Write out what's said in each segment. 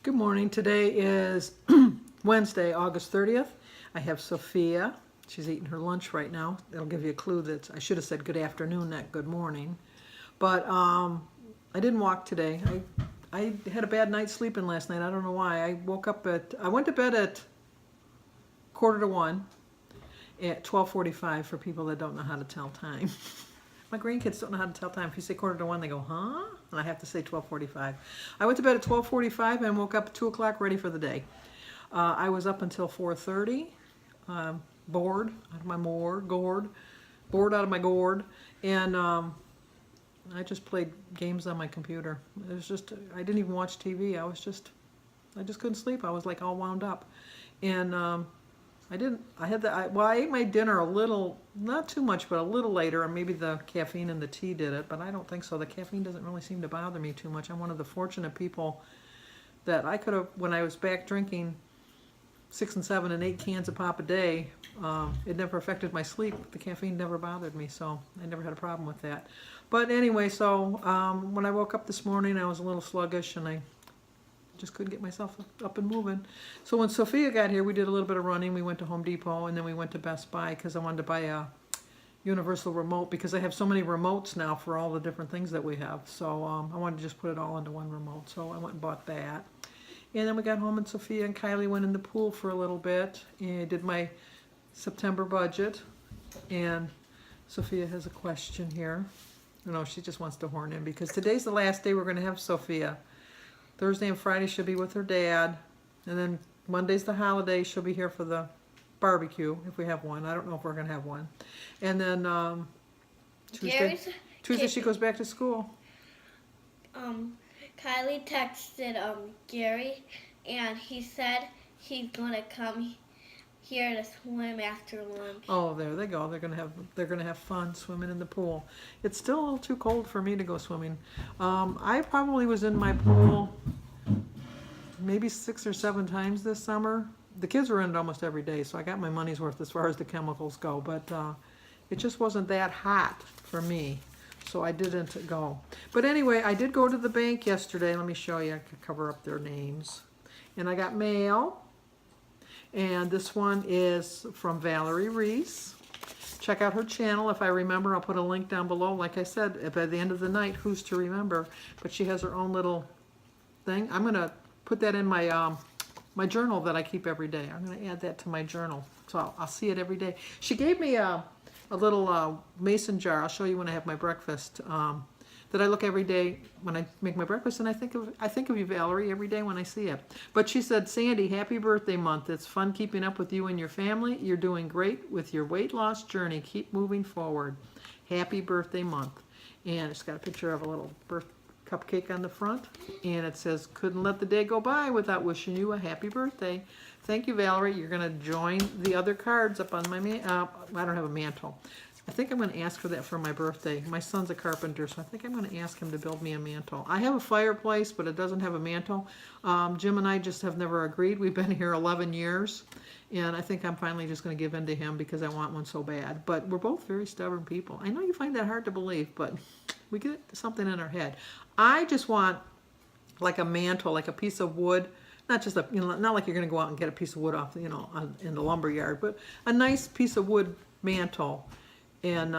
Good morning. Today is Wednesday, August 30th. I have Sophia. She's eating her lunch right now. That'll give you a clue that I should have said good afternoon, not good morning. But I didn't walk today. I had a bad night sleeping last night. I don't know why. I went to bed at 1:45 at 12:45 for people that don't know how to tell time. My grandkids don't know how to tell time. If you say 1:45, they go, huh? And I have to say 12:45. I went to bed at 12:45 and woke up at 2 o'clock ready for the day. I was up until 4:30, bored out of my bored out of my gourd, and I just played games on my computer. It was just, I didn't even watch TV. I just couldn't sleep. I was like all wound up. And I ate my dinner a little, not too much, but a little later, and maybe the caffeine and the tea did it, but I don't think so. The caffeine doesn't really seem to bother me too much. I'm one of the fortunate people that I could have, when I was back drinking 6 and 7 and 8 cans of pop a day, it never affected my sleep. The caffeine never bothered me, so I never had a problem with that. But anyway, so when I woke up this morning, I was a little sluggish, and I just couldn't get myself up and moving. So when Sophia got here, we did a little bit of running. We went to Home Depot, and then we went to Best Buy because I wanted to buy a universal remote because I have so many remotes now for all the different things that we have. So I wanted to just put it all into one remote. So I went and bought that. And then we got home, and Sophia and Kylie went in the pool for a little bit, and did my September budget. And Sophia has a question here. No, she just wants to horn in because today's the last day we're going to have Sophia. Thursday and Friday she'll be with her dad, and then Monday's the holiday. She'll be here for the barbecue if we have one. I don't know if we're going to have one. And then Tuesday she goes back to school. Kylie texted Gary, and he said he's gonna come here to swim after lunch. Oh, there they go. They're gonna have fun swimming in the pool. It's still a little too cold for me to go swimming. I probably was in my pool maybe 6 or 7 times this summer. The kids were in it almost every day, so I got my money's worth as far as the chemicals go. But it just wasn't that hot for me, so I didn't go. But anyway, I did go to the bank yesterday. Let me show you. I could cover up their names. And I got mail. And this one is from Valerie Reese. Check out her channel. If I remember, I'll put a link down below. Like I said, by the end of the night, who's to remember? But she has her own little thing. I'm going to put that in my my journal that I keep every day. I'm going to add that to my journal. So I'll see it every day. She gave me a little mason jar. I'll show you when I have my breakfast. That I look every day when I make my breakfast, and I think of you, Valerie, every day when I see it. But she said, Sandy, happy birthday month. It's fun keeping up with you and your family. You're doing great with your weight loss journey. Keep moving forward. Happy birthday month. And it's got a picture of a little cupcake on the front, and it says, couldn't let the day go by without wishing you a happy birthday. Thank you, Valerie. You're going to join the other cards up on my I don't have a mantle. I think I'm going to ask for that for my birthday. My son's a carpenter, so I think I'm going to ask him to build me a mantle. I have a fireplace, but it doesn't have a mantle. Jim and I just have never agreed. We've been here 11 years, and I think I'm finally just going to give in to him because I want one so bad. But we're both very stubborn people. I know you find that hard to believe, but we get something in our head. I just want like a mantle, like a piece of wood. Not just a, not like you're going to go out and get a piece of wood off, in the lumber yard, but a nice piece of wood mantle. And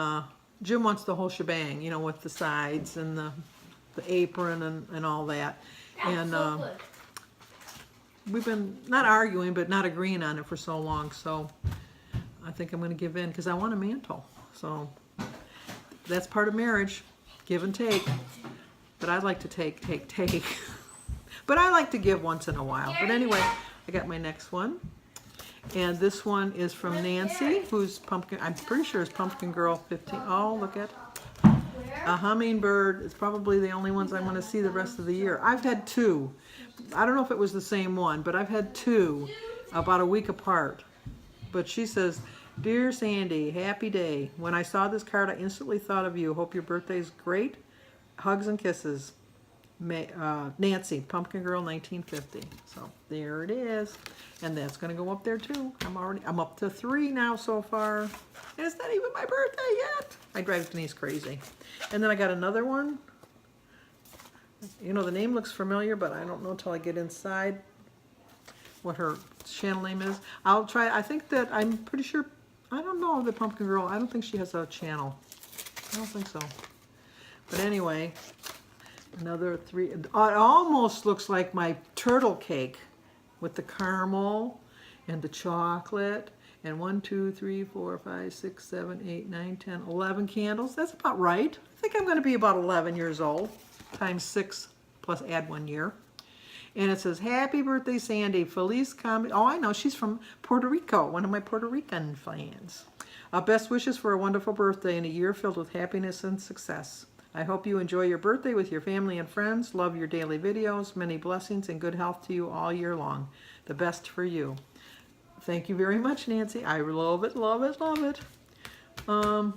Jim wants the whole shebang, with the sides and the apron and all that. And we've been not arguing, but not agreeing on it for so long. So I think I'm going to give in because I want a mantle. So that's part of marriage, give and take. But I like to take. But I like to give once in a while. But anyway, I got my next one. And this one is from Nancy, who's pumpkin. I'm pretty sure it's Pumpkin Girl 15. Oh, look at a hummingbird. It's probably the only ones I'm going to see the rest of the year. I've had 2. I don't know if it was the same one, but I've had 2 about a week apart. But she says, Dear Sandy, happy day. When I saw this card, I instantly thought of you. Hope your birthday's great. Hugs and kisses. Nancy, Pumpkin Girl 1950. So there it is, and that's going to go up there too. I'm up to 3 now so far, and it's not even my birthday yet. I drive Denise crazy. And then I got another one You know, the name looks familiar, but I don't know until I get inside what her channel name is. I'll try. I think that I'm pretty sure. I don't know the Pumpkin Girl. I don't think she has a channel. I don't think so. But anyway, another 3. It almost looks like my turtle cake with the caramel and the chocolate. And 1, 2, 3, 4, 5, 6, 7, 8, 9, 10, 11 candles. That's about right. I think I'm going to be about 11 years old, times 6 plus add 1 year. And it says, happy birthday, Sandy. Feliz Oh, I know. She's from Puerto Rico, one of my Puerto Rican fans. Best wishes for a wonderful birthday and a year filled with happiness and success. I hope you enjoy your birthday with your family and friends. Love your daily videos. Many blessings and good health to you all year long. The best for you. Thank you very much, Nancy. I love it, love it, love it. I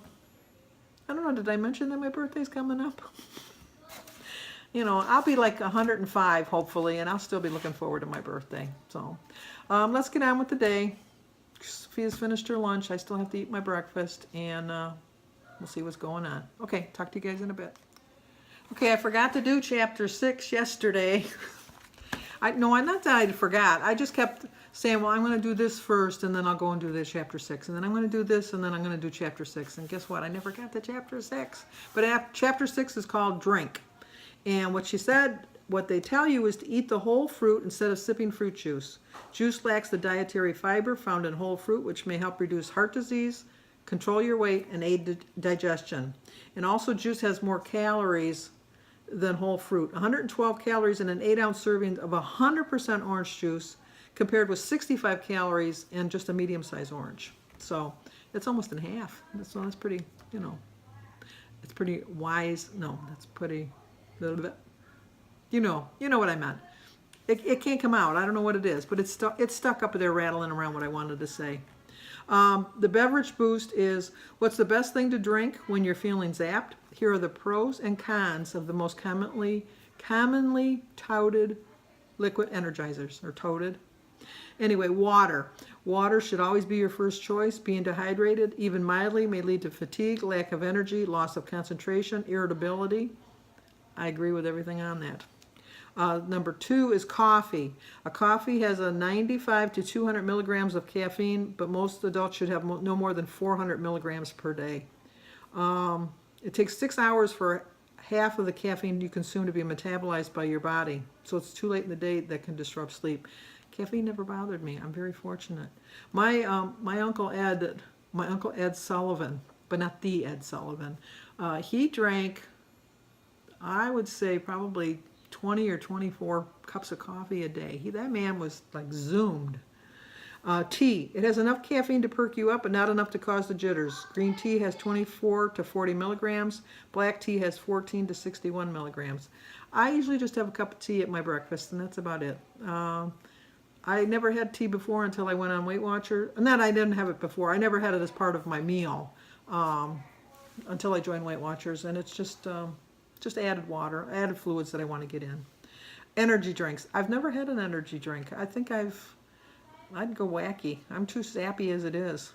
don't know, did I mention that my birthday's coming up? You know, I'll be like 105, hopefully, and I'll still be looking forward to my birthday. So, let's get on with the day. Sophia's finished her lunch. I still have to eat my breakfast, and we'll see what's going on. Okay, talk to you guys in a bit. Okay, I forgot to do chapter 6 yesterday. Not that I forgot. I just kept saying, well, I'm going to do this first, and then I'll go and do this chapter 6, and then I'm going to do this, and then I'm going to do chapter 6. And guess what? I never got to chapter 6. But chapter 6 is called Drink. And what she said, what they tell you is to eat the whole fruit instead of sipping fruit juice. Juice lacks the dietary fiber found in whole fruit, which may help reduce heart disease, control your weight, and aid digestion. And also, juice has more calories than whole fruit. 112 calories in an 8-ounce serving of 100% orange juice, compared with 65 calories in just a medium-sized orange. So it's almost in half. So that's pretty, you know, it's pretty wise. No, that's pretty, little bit. You know what I meant. It can't come out. I don't know what it is, but it's stuck up there rattling around what I wanted to say. The beverage boost is what's the best thing to drink when you're feeling zapped. Here are the pros and cons of the most commonly touted liquid energizers, or toted. Anyway, water. Water should always be your first choice. Being dehydrated, even mildly, may lead to fatigue, lack of energy, loss of concentration, irritability. I agree with everything on that. Number 2 is coffee. A coffee has a 95 to 200 milligrams of caffeine, but most adults should have no more than 400 milligrams per day. It takes 6 hours for half of the caffeine you consume to be metabolized by your body. So it's too late in the day that can disrupt sleep. Caffeine never bothered me. I'm very fortunate. My Uncle Ed Sullivan, but not the Ed Sullivan, he drank, I would say, probably 20 or 24 cups of coffee a day. That man was like zoomed. Tea. It has enough caffeine to perk you up, but not enough to cause the jitters. Green tea has 24 to 40 milligrams. Black tea has 14 to 61 milligrams. I usually just have a cup of tea at my breakfast, and that's about it. I never had tea before until I went on Weight Watchers. Not I didn't have it before. I never had it as part of my meal until I joined Weight Watchers, and it's just added water, added fluids that I want to get in. Energy drinks. I've never had an energy drink. I think I'd go wacky. I'm too sappy as it is.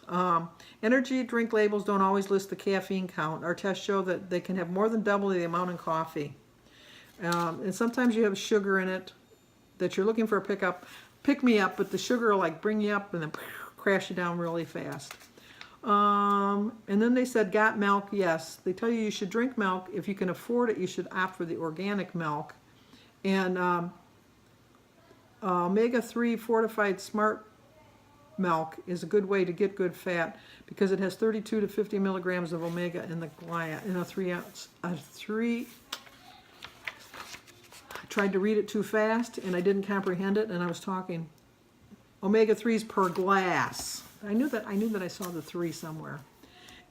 Energy drink labels don't always list the caffeine count. Our tests show that they can have more than double the amount in coffee. And sometimes you have sugar in it that you're looking for a pick me up, but the sugar will like bring you up and then crash you down really fast. And then they said, got milk? Yes. They tell you should drink milk. If you can afford it, you should opt for the organic milk. And omega-3 fortified smart milk is a good way to get good fat because it has 32 to 50 milligrams of omega in a 3 ounce. I tried to read it too fast and I didn't comprehend it, and I was talking. Omega-3s per glass. I knew that I saw the 3 somewhere.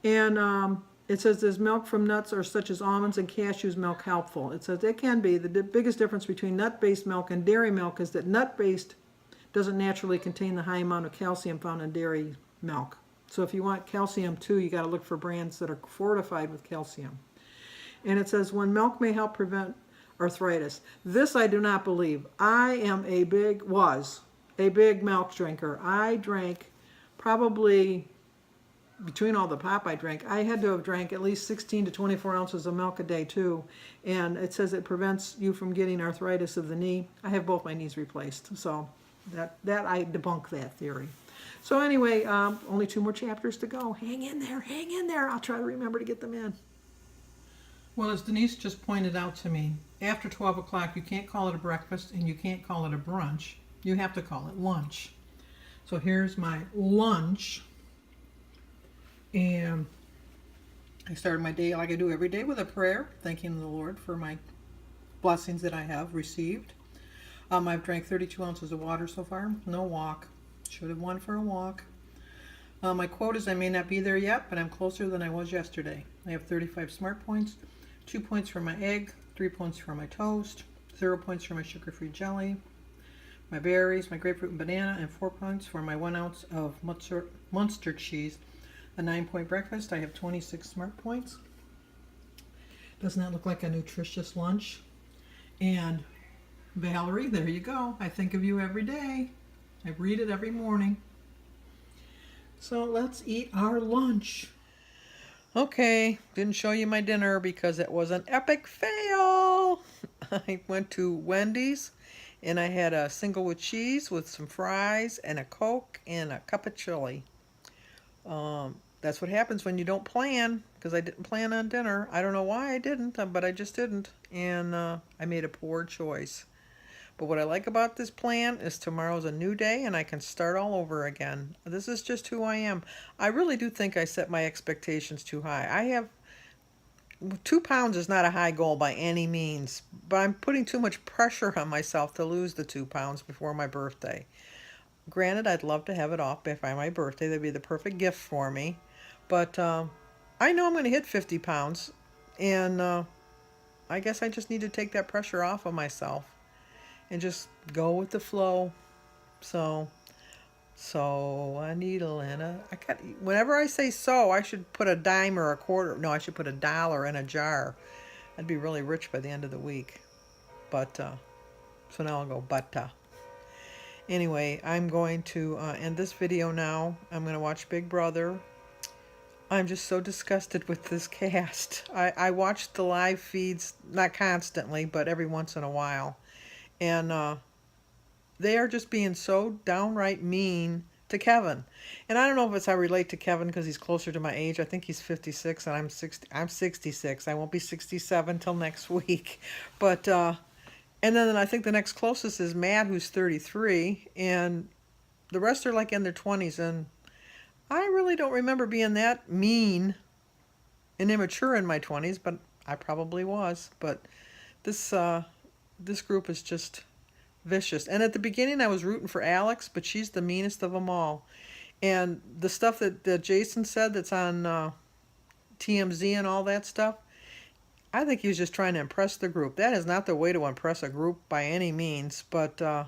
And it says, is milk from nuts or such as almonds and cashews milk helpful? It says it can be. The biggest difference between nut-based milk and dairy milk is that nut-based doesn't naturally contain the high amount of calcium found in dairy milk. So if you want calcium too, you got to look for brands that are fortified with calcium. And it says, when milk may help prevent arthritis. This I do not believe. I am was a big milk drinker. I drank probably between all the pop I drank, I had to have drank at least 16 to 24 ounces of milk a day too. And it says it prevents you from getting arthritis of the knee. I have both my knees replaced, so that I debunk that theory. So anyway, only 2 more chapters to go. Hang in there, hang in there. I'll try to remember to get them in. Well, as Denise just pointed out to me, after 12 o'clock you can't call it a breakfast and you can't call it a brunch. You have to call it lunch. So here's my lunch. And I started my day like I do every day with a prayer, thanking the Lord for my blessings that I have received. I've drank 32 ounces of water so far. No walk. Should have won for a walk. My quote is, I may not be there yet, but I'm closer than I was yesterday. I have 35 smart points, 2 points for my egg, 3 points for my toast, 0 points for my sugar-free jelly, my berries, my grapefruit and banana, and 4 points for my 1 ounce of Munster cheese. A 9-point breakfast. I have 26 smart points. Doesn't that look like a nutritious lunch? And Valerie, there you go. I think of you every day. I read it every morning. So let's eat our lunch. Okay, didn't show you my dinner because it was an epic fail. I went to Wendy's and I had a single with cheese with some fries and a Coke and a cup of chili. That's what happens when you don't plan, because I didn't plan on dinner. I don't know why I didn't, but I just didn't, and I made a poor choice. But what I like about this plan is tomorrow's a new day and I can start all over again. This is just who I am. I really do think I set my expectations too high. I have 2 pounds is not a high goal by any means, but I'm putting too much pressure on myself to lose the 2 pounds before my birthday. Granted, I'd love to have it off by my birthday. That'd be the perfect gift for me. But I know I'm going to hit 50 pounds, and I guess I just need to take that pressure off of myself and just go with the flow. So a needle and whenever I say so, I should put a dime or a quarter. No, I should put $1 in a jar. I'd be really rich by the end of the week. But, so now I'll go, Anyway, I'm going to end this video now. I'm going to watch Big Brother. I'm just so disgusted with this cast. I watch the live feeds, not constantly, but every once in a while. And they are just being so downright mean to Kevin. And I don't know if it's I relate to Kevin because he's closer to my age. I think he's 56 and I'm 66. I won't be 67 till next week. But and then I think the next closest is Matt, who's 33, and the rest are like in their 20s, and I really don't remember being that mean and immature in my 20s, but I probably was. But this group is just vicious. And at the beginning I was rooting for Alex, but she's the meanest of them all. And the stuff that Jason said that's on TMZ and all that stuff, I think he was just trying to impress the group. That is not the way to impress a group by any means, but I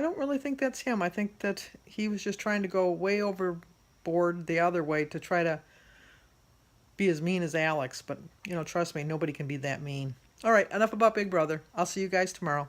don't really think that's him. I think that he was just trying to go way overboard the other way to try to be as mean as Alex. But, you know, trust me, nobody can be that mean. All right, enough about Big Brother. I'll see you guys tomorrow.